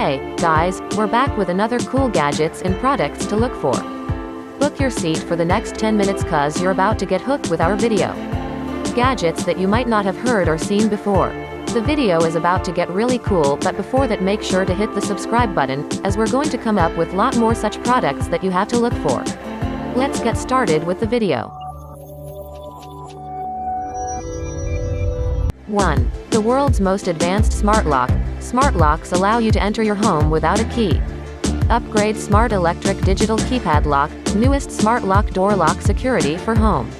Hey, guys, we're back with another cool gadgets and products to look for. Book your seat for the next 10 minutes cause you're about to get hooked with our video. Gadgets that you might not have heard or seen before. The video is about to get really cool, but before that make sure to hit the subscribe button, as we're going to come up with lot more such products that you have to look for. Let's get started with the video. 1. The world's most advanced smart lock. Smart locks allow you to enter your home without a key. Upgrade smart electric digital keypad lock, newest smart lock door lock security for home.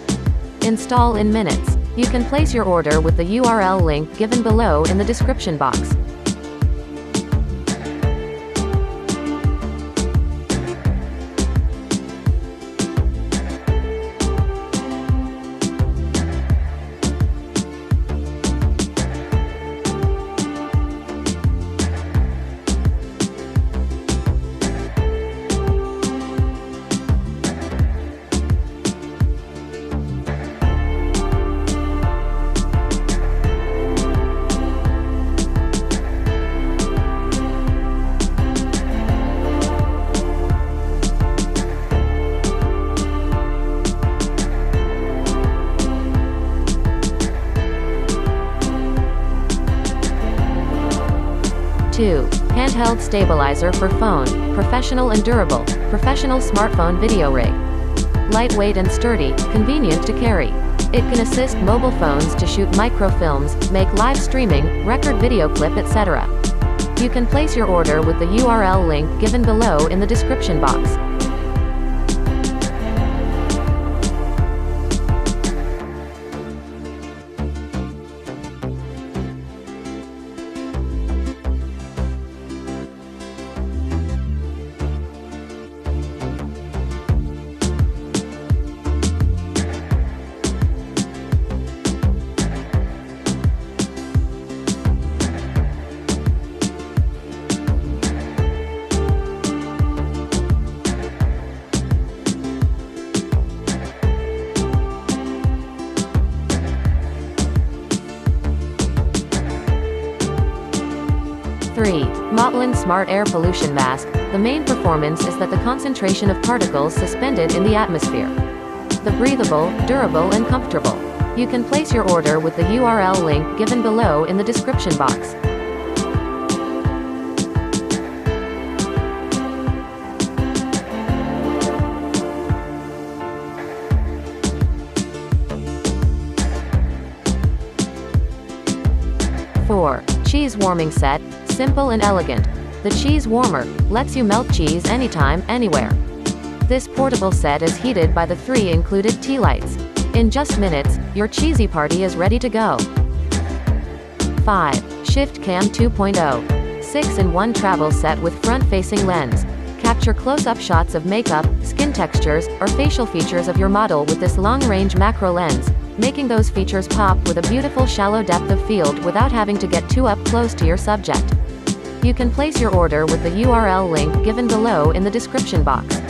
Install in minutes. You can place your order with the URL link given below in the description box. 2. Handheld stabilizer for phone, professional and durable, professional smartphone video rig. Lightweight and sturdy, convenient to carry. It can assist mobile phones to shoot microfilms, make live streaming, record video clip, etc. You can place your order with the URL link given below in the description box. 3. Motlun Smart Air Pollution Mask. The main performance is that the concentration of particles suspended in the atmosphere. The breathable, durable and comfortable. You can place your order with the URL link given below in the description box. 4. Cheese warming set. Simple and elegant. The cheese warmer lets you melt cheese anytime, anywhere. This portable set is heated by the 3 included tea lights. In just minutes, your cheesy party is ready to go. 5. ShiftCam 2.0. 6-in-1 travel set with front-facing lens. Capture close-up shots of makeup, skin textures, or facial features of your model with this long-range macro lens, making those features pop with a beautiful shallow depth of field without having to get too up close to your subject. You can place your order with the URL link given below in the description box.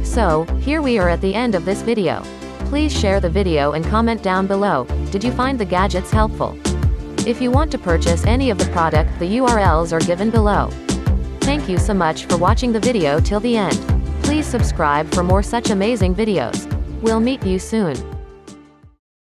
So, here we are at the end of this video. Please share the video and comment down below, did you find the gadgets helpful? If you want to purchase any of the product, the URLs are given below. Thank you so much for watching the video till the end. Please subscribe for more such amazing videos. We'll meet you soon.